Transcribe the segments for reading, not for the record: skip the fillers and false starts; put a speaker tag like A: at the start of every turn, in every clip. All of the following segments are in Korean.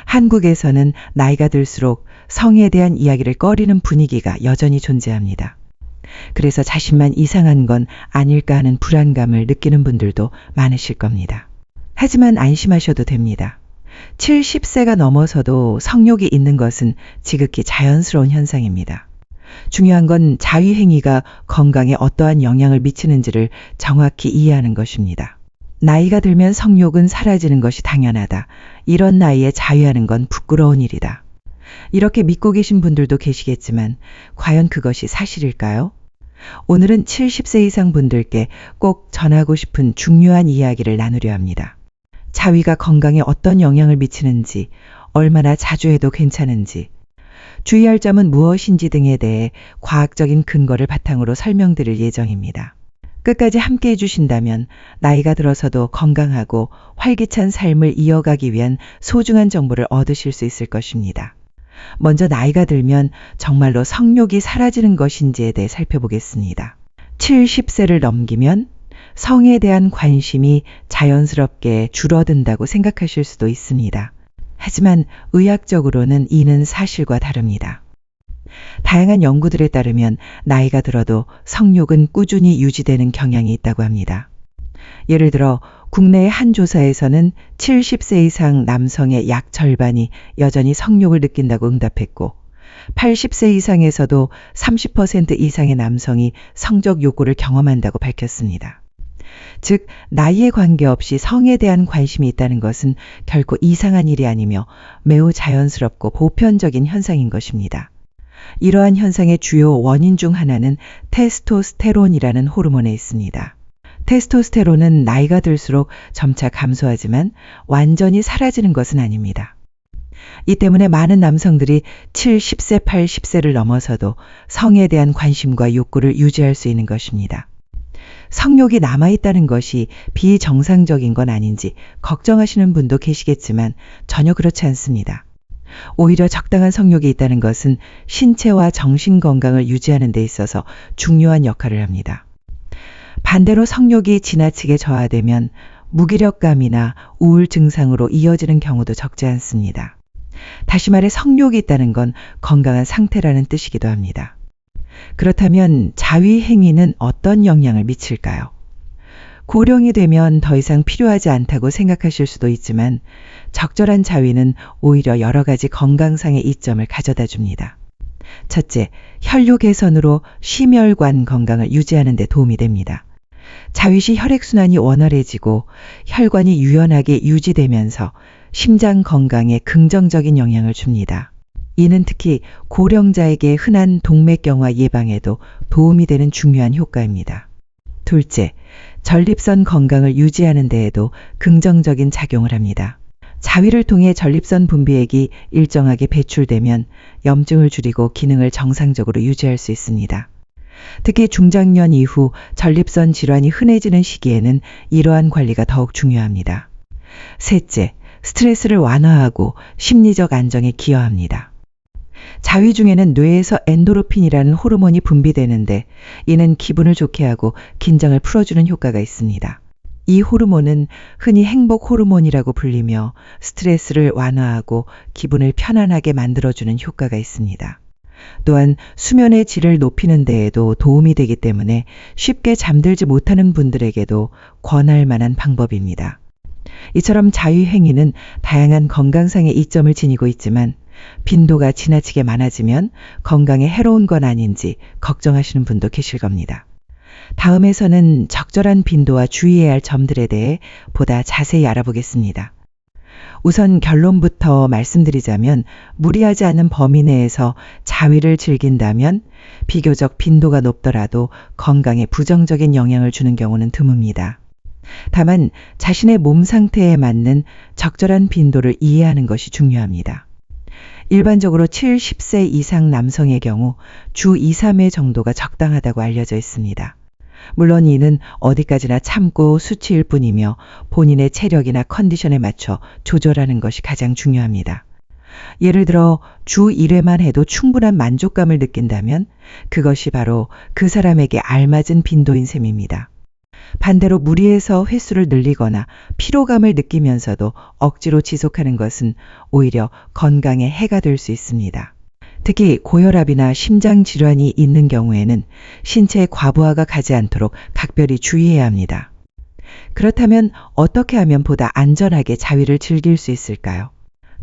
A: 한국에서는 나이가 들수록 성에 대한 이야기를 꺼리는 분위기가 여전히 존재합니다. 그래서 자신만 이상한 건 아닐까 하는 불안감을 느끼는 분들도 많으실 겁니다. 하지만 안심하셔도 됩니다. 70세가 넘어서도 성욕이 있는 것은 지극히 자연스러운 현상입니다. 중요한 건 자위행위가 건강에 어떠한 영향을 미치는지를 정확히 이해하는 것입니다. 나이가 들면 성욕은 사라지는 것이 당연하다. 이런 나이에 자위하는 건 부끄러운 일이다. 이렇게 믿고 계신 분들도 계시겠지만 과연 그것이 사실일까요? 오늘은 70세 이상 분들께 꼭 전하고 싶은 중요한 이야기를 나누려 합니다. 자위가 건강에 어떤 영향을 미치는지, 얼마나 자주 해도 괜찮은지, 주의할 점은 무엇인지 등에 대해 과학적인 근거를 바탕으로 설명드릴 예정입니다. 끝까지 함께 해주신다면 나이가 들어서도 건강하고 활기찬 삶을 이어가기 위한 소중한 정보를 얻으실 수 있을 것입니다. 먼저 나이가 들면 정말로 성욕이 사라지는 것인지에 대해 살펴보겠습니다. 70세를 넘기면 성에 대한 관심이 자연스럽게 줄어든다고 생각하실 수도 있습니다. 하지만 의학적으로는 이는 사실과 다릅니다. 다양한 연구들에 따르면 나이가 들어도 성욕은 꾸준히 유지되는 경향이 있다고 합니다. 예를 들어 국내의 한 조사에서는 70세 이상 남성의 약 절반이 여전히 성욕을 느낀다고 응답했고 80세 이상에서도 30% 이상의 남성이 성적 욕구를 경험한다고 밝혔습니다. 즉 나이에 관계없이 성에 대한 관심이 있다는 것은 결코 이상한 일이 아니며 매우 자연스럽고 보편적인 현상인 것입니다. 이러한 현상의 주요 원인 중 하나는 테스토스테론이라는 호르몬에 있습니다. 테스토스테론은 나이가 들수록 점차 감소하지만 완전히 사라지는 것은 아닙니다. 이 때문에 많은 남성들이 70세, 80세를 넘어서도 성에 대한 관심과 욕구를 유지할 수 있는 것입니다. 성욕이 남아있다는 것이 비정상적인 건 아닌지 걱정하시는 분도 계시겠지만 전혀 그렇지 않습니다. 오히려 적당한 성욕이 있다는 것은 신체와 정신 건강을 유지하는 데 있어서 중요한 역할을 합니다. 반대로 성욕이 지나치게 저하되면 무기력감이나 우울 증상으로 이어지는 경우도 적지 않습니다. 다시 말해 성욕이 있다는 건 건강한 상태라는 뜻이기도 합니다. 그렇다면 자위 행위는 어떤 영향을 미칠까요? 고령이 되면 더 이상 필요하지 않다고 생각하실 수도 있지만 적절한 자위는 오히려 여러 가지 건강상의 이점을 가져다 줍니다. 첫째, 혈류 개선으로 심혈관 건강을 유지하는 데 도움이 됩니다. 자위 시 혈액순환이 원활해지고 혈관이 유연하게 유지되면서 심장 건강에 긍정적인 영향을 줍니다. 이는 특히 고령자에게 흔한 동맥경화 예방에도 도움이 되는 중요한 효과입니다. 둘째, 전립선 건강을 유지하는 데에도 긍정적인 작용을 합니다. 자위를 통해 전립선 분비액이 일정하게 배출되면 염증을 줄이고 기능을 정상적으로 유지할 수 있습니다. 특히 중장년 이후 전립선 질환이 흔해지는 시기에는 이러한 관리가 더욱 중요합니다. 셋째, 스트레스를 완화하고 심리적 안정에 기여합니다. 자위 중에는 뇌에서 엔도르핀이라는 호르몬이 분비되는데 이는 기분을 좋게 하고 긴장을 풀어주는 효과가 있습니다. 이 호르몬은 흔히 행복 호르몬이라고 불리며 스트레스를 완화하고 기분을 편안하게 만들어주는 효과가 있습니다. 또한 수면의 질을 높이는 데에도 도움이 되기 때문에 쉽게 잠들지 못하는 분들에게도 권할 만한 방법입니다. 이처럼 자위 행위는 다양한 건강상의 이점을 지니고 있지만 빈도가 지나치게 많아지면 건강에 해로운 건 아닌지 걱정하시는 분도 계실 겁니다. 다음에서는 적절한 빈도와 주의해야 할 점들에 대해 보다 자세히 알아보겠습니다. 우선 결론부터 말씀드리자면 무리하지 않은 범위 내에서 자위를 즐긴다면 비교적 빈도가 높더라도 건강에 부정적인 영향을 주는 경우는 드뭅니다. 다만 자신의 몸 상태에 맞는 적절한 빈도를 이해하는 것이 중요합니다. 일반적으로 70세 이상 남성의 경우 주 2, 3회 정도가 적당하다고 알려져 있습니다. 물론 이는 어디까지나 참고 수치일 뿐이며 본인의 체력이나 컨디션에 맞춰 조절하는 것이 가장 중요합니다. 예를 들어 주 1회만 해도 충분한 만족감을 느낀다면 그것이 바로 그 사람에게 알맞은 빈도인 셈입니다. 반대로 무리해서 횟수를 늘리거나 피로감을 느끼면서도 억지로 지속하는 것은 오히려 건강에 해가 될 수 있습니다. 특히 고혈압이나 심장 질환이 있는 경우에는 신체의 과부하가 가지 않도록 각별히 주의해야 합니다. 그렇다면 어떻게 하면 보다 안전하게 자위를 즐길 수 있을까요?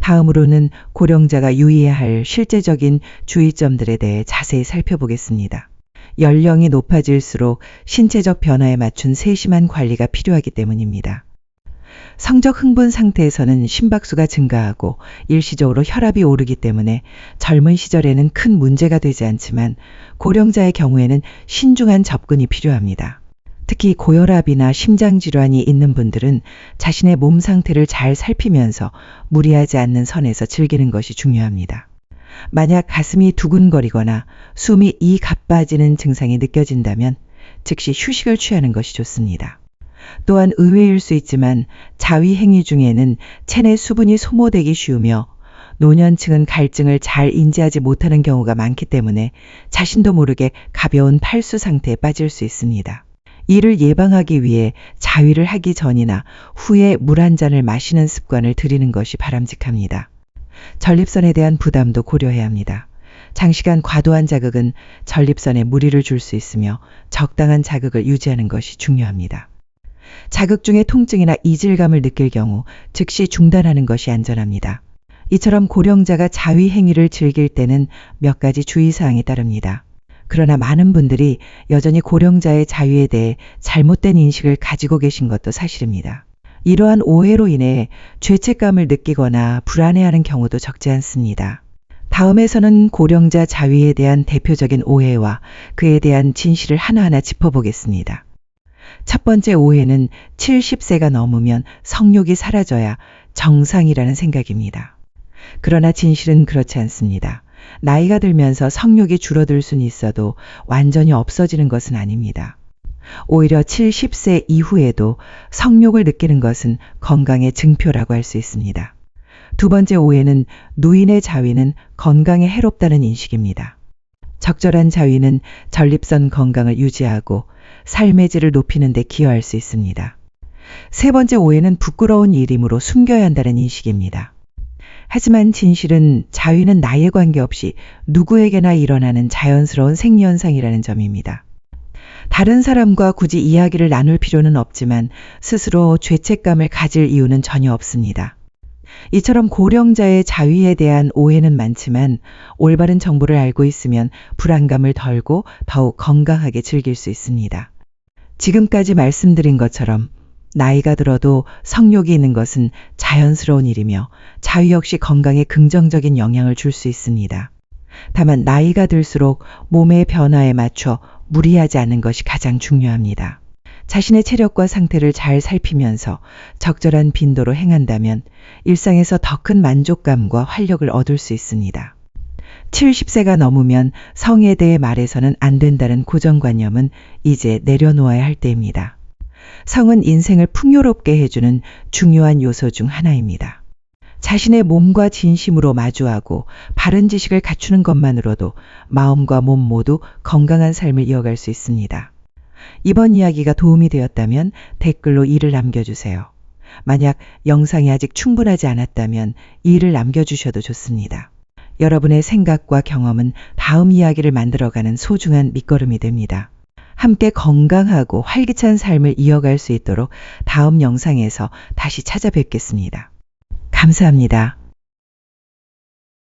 A: 다음으로는 고령자가 유의해야 할 실제적인 주의점들에 대해 자세히 살펴보겠습니다. 연령이 높아질수록 신체적 변화에 맞춘 세심한 관리가 필요하기 때문입니다. 성적 흥분 상태에서는 심박수가 증가하고 일시적으로 혈압이 오르기 때문에 젊은 시절에는 큰 문제가 되지 않지만 고령자의 경우에는 신중한 접근이 필요합니다. 특히 고혈압이나 심장질환이 있는 분들은 자신의 몸 상태를 잘 살피면서 무리하지 않는 선에서 즐기는 것이 중요합니다. 만약 가슴이 두근거리거나 숨이 이 가빠지는 증상이 느껴진다면 즉시 휴식을 취하는 것이 좋습니다. 또한 의외일 수 있지만 자위 행위 중에는 체내 수분이 소모되기 쉬우며 노년층은 갈증을 잘 인지하지 못하는 경우가 많기 때문에 자신도 모르게 가벼운 팔수 상태에 빠질 수 있습니다. 이를 예방하기 위해 자위를 하기 전이나 후에 물 한 잔을 마시는 습관을 들이는 것이 바람직합니다. 전립선에 대한 부담도 고려해야 합니다. 장시간 과도한 자극은 전립선에 무리를 줄 수 있으며 적당한 자극을 유지하는 것이 중요합니다. 자극 중에 통증이나 이질감을 느낄 경우 즉시 중단하는 것이 안전합니다. 이처럼 고령자가 자위 행위를 즐길 때는 몇 가지 주의사항이 따릅니다. 그러나 많은 분들이 여전히 고령자의 자위에 대해 잘못된 인식을 가지고 계신 것도 사실입니다. 이러한 오해로 인해 죄책감을 느끼거나 불안해하는 경우도 적지 않습니다. 다음에서는 고령자 자위에 대한 대표적인 오해와 그에 대한 진실을 하나하나 짚어보겠습니다. 첫 번째 오해는 70세가 넘으면 성욕이 사라져야 정상이라는 생각입니다. 그러나 진실은 그렇지 않습니다. 나이가 들면서 성욕이 줄어들 수는 있어도 완전히 없어지는 것은 아닙니다. 오히려 70세 이후에도 성욕을 느끼는 것은 건강의 증표라고 할 수 있습니다. 두 번째 오해는 노인의 자위는 건강에 해롭다는 인식입니다. 적절한 자위는 전립선 건강을 유지하고 삶의 질을 높이는 데 기여할 수 있습니다. 세 번째 오해는 부끄러운 일이므로 숨겨야 한다는 인식입니다. 하지만 진실은 자위는 나이에 관계없이 누구에게나 일어나는 자연스러운 생리현상이라는 점입니다. 다른 사람과 굳이 이야기를 나눌 필요는 없지만 스스로 죄책감을 가질 이유는 전혀 없습니다. 이처럼 고령자의 자위에 대한 오해는 많지만 올바른 정보를 알고 있으면 불안감을 덜고 더욱 건강하게 즐길 수 있습니다. 지금까지 말씀드린 것처럼 나이가 들어도 성욕이 있는 것은 자연스러운 일이며 자위 역시 건강에 긍정적인 영향을 줄 수 있습니다. 다만 나이가 들수록 몸의 변화에 맞춰 무리하지 않는 것이 가장 중요합니다. 자신의 체력과 상태를 잘 살피면서 적절한 빈도로 행한다면 일상에서 더 큰 만족감과 활력을 얻을 수 있습니다. 70세가 넘으면 성에 대해 말해서는 안 된다는 고정관념은 이제 내려놓아야 할 때입니다. 성은 인생을 풍요롭게 해주는 중요한 요소 중 하나입니다. 자신의 몸과 진심으로 마주하고 바른 지식을 갖추는 것만으로도 마음과 몸 모두 건강한 삶을 이어갈 수 있습니다. 이번 이야기가 도움이 되었다면 댓글로 이를 남겨주세요. 만약 영상이 아직 충분하지 않았다면 이를 남겨주셔도 좋습니다. 여러분의 생각과 경험은 다음 이야기를 만들어가는 소중한 밑거름이 됩니다. 함께 건강하고 활기찬 삶을 이어갈 수 있도록 다음 영상에서 다시 찾아뵙겠습니다. 감사합니다.